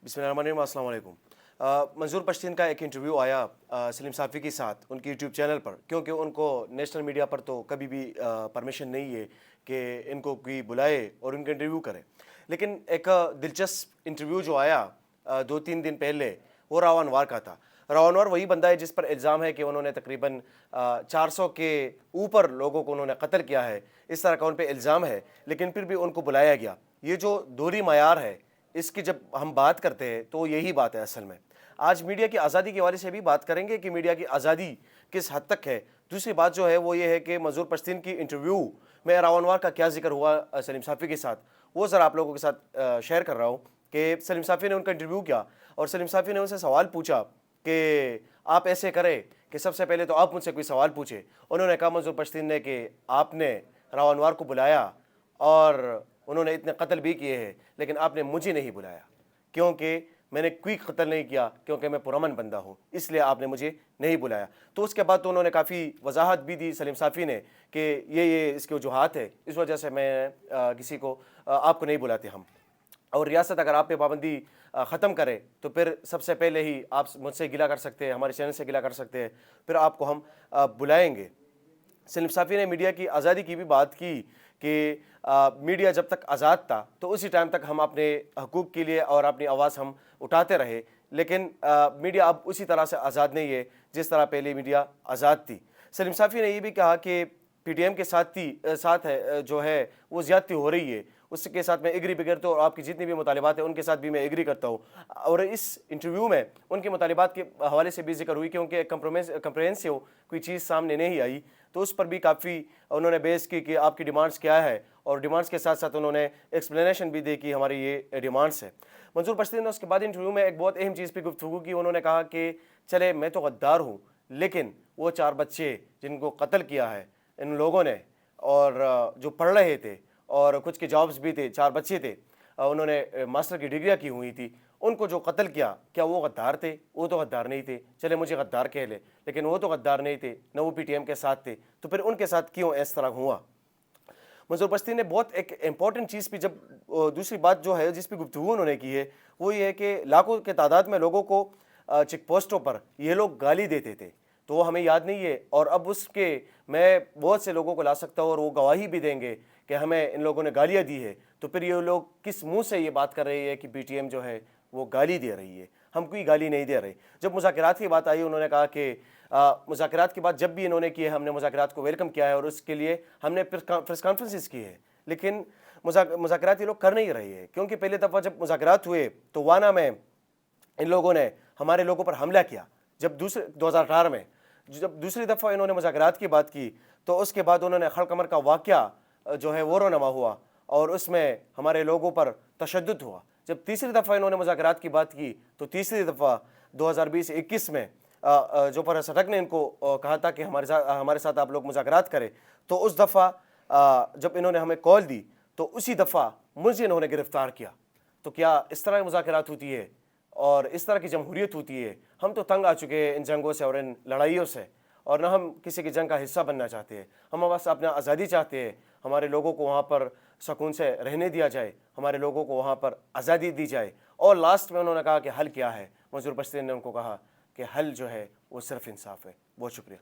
बिस्मिल्लाह रहमान रहीम, अस्सलाम वालेकुम। मंजूर पश्तीन का एक इंटरव्यू आया सलीम साफ़ी के साथ उनके यूट्यूब चैनल पर, क्योंकि उनको नेशनल मीडिया पर तो कभी भी परमिशन नहीं है कि इनको कोई बुलाए और उनका इंटरव्यू करे। लेकिन एक दिलचस्प इंटरव्यू जो आया 2-3 दिन पहले, वो राव अनवर का था। राव अनवर वही बंदा है जिस पर इल्ज़ाम है कि उन्होंने तकरीबन 400 के ऊपर लोगों को उन्होंने कत्ल किया है, इस तरह का उन पर इल्ज़ाम है, लेकिन फिर भी उनको बुलाया गया। ये जो दोहरी मयार है, इसकी जब हम बात करते हैं तो यही बात है असल में। आज मीडिया की आज़ादी के हवाले से भी बात करेंगे कि मीडिया की आज़ादी किस हद तक है। दूसरी बात जो है वो ये है कि मंजूर पश्तीन की इंटरव्यू में राव अनवर का क्या जिक्र हुआ सलीम साफ़ी के साथ, वो ज़रा आप लोगों के साथ शेयर कर रहा हूँ कि सलीम साफ़ी ने उनका इंटरव्यू किया और सलीम साफ़ी ने उनसे सवाल पूछा कि आप ऐसे करें कि सबसे पहले तो आप मुझसे कोई सवाल पूछे। उन्होंने कहा मंजूर पश्तीन ने कि आपने राव अनवर को बुलाया और उन्होंने इतने कत्ल भी किए हैं, लेकिन आपने मुझे नहीं बुलाया क्योंकि मैंने कोई कत्ल नहीं किया, क्योंकि मैं पुरअमन बंदा हूँ, इसलिए आपने मुझे नहीं बुलाया। तो उसके बाद तो उन्होंने काफ़ी वजाहत भी दी सलीम साफ़ी ने कि ये इसकी वजूहात है, इस वजह से मैं किसी को आपको नहीं बुलाते हम। और रियासत अगर आप पे पाबंदी ख़त्म करे तो फिर सबसे पहले ही आप मुझसे गिला कर सकते हैं, हमारे चैनल से गिला कर सकते हैं, फिर आपको हम बुलाएंगे। सलीम साफ़ी ने मीडिया की आज़ादी की भी बात की कि मीडिया जब तक आज़ाद था तो उसी टाइम तक हम अपने हकूक़ के लिए और अपनी आवाज़ हम उठाते रहे, लेकिन मीडिया अब उसी तरह से आज़ाद नहीं है जिस तरह पहले मीडिया आज़ाद थी। सलीम साफ़ी ने ये भी कहा कि PTM के साथ है जो है वो ज़्यादती हो रही है, उसके साथ मैं एग्री भी करता हूँ और आपकी जितनी भी मुतालिबात है उनके साथ भी मैं एग्री करता हूँ। और इस इंटरव्यू में उनके मुतालिबात के हवाले से भी जिक्र हुई, क्योंकि कंप्रहेंसिव कोई चीज़ सामने नहीं आई, तो उस पर भी काफ़ी उन्होंने बेस की कि आपकी डिमांड्स क्या है, और डिमांड्स के साथ साथ उन्होंने एक्सप्लेनेशन भी दी कि हमारी ये डिमांड्स है। मंजूर पश्तीन ने उसके बाद इंटरव्यू में एक बहुत अहम चीज़ पर गुफ्तगू की। उन्होंने कहा कि चले मैं तो गद्दार हूँ, लेकिन वो 4 बच्चे जिनको कत्ल किया है इन लोगों ने, और जो पढ़ रहे थे और कुछ के जॉब्स भी थे, 4 बच्चे थे, उन्होंने मास्टर की डिग्रियाँ की हुई थी, उनको जो कत्ल किया, क्या वो गद्दार थे? वो तो गद्दार नहीं थे। चले मुझे गद्दार कह ले, लेकिन वो तो गद्दार नहीं थे, न वो PTM के साथ थे, तो फिर उनके साथ क्यों इस तरह हुआ? मंजूर पश्तीन ने बहुत एक इम्पॉर्टेंट चीज़ भी, जब दूसरी बात जो है जिस पर गुफ्तगू उन्होंने की है, वो ये है कि लाखों के तादाद में लोगों को चेक पोस्टों पर ये लोग गाली देते थे, तो वो हमें याद नहीं है। और अब उसके मैं बहुत से लोगों को ला सकता हूँ और वो गवाही भी देंगे कि हमें इन लोगों ने गालियाँ दी है, तो फिर ये लोग किस मुंह से ये बात कर रही है कि PTM जो है वो गाली दे रही है? हम कोई गाली नहीं दे रहे। जब मुज़ाकरात की बात आई, उन्होंने कहा कि मुज़ाकरात की बात जब भी इन्होंने की है, हमने मुज़ाकरात को वेलकम किया है और उसके लिए हमने प्रेस कॉन्फ्रेंसेस की है, लेकिन मुज़ाकरात ये लोग कर नहीं रहे हैं। क्योंकि पहले दफ़ा जब मुज़ाकरात हुए तो वाना में इन लोगों ने हमारे लोगों पर हमला किया। जब 2018 में जब दूसरी दफ़ा इन्होंने मुज़ाकरात की बात की, तो उसके बाद उन्होंने खड़कमर का वाक़या जो है वो रोनमा हुआ और उसमें हमारे लोगों पर तशद्दुद हुआ। जब तीसरी दफ़ा इन्होंने मुज़ाकरात की बात की, तो तीसरी दफ़ा 2020-21 में जो परसटक ने इनको कहा था कि हमारे साथ आप लोग मुज़ाकरात करें, तो उस दफ़ा जब इन्होंने हमें कॉल दी तो उसी दफ़ा मुझे इन्होंने गिरफ़्तार किया। तो क्या इस तरह मुज़ाकरात होती है और इस तरह की जमहूरियत होती है? हम तो तंग आ चुके हैं इन जंगों से और इन लड़ाइयों से, और न हम किसी की जंग का हिस्सा बनना चाहते हैं। हम बस अपना आज़ादी चाहते हैं, हमारे लोगों को वहाँ पर सुकून से रहने दिया जाए, हमारे लोगों को वहाँ पर आज़ादी दी जाए। और लास्ट में उन्होंने कहा कि हल क्या है? मंजूर पश्तीन ने उनको कहा कि हल जो है वो सिर्फ़ इंसाफ़ है। बहुत शुक्रिया।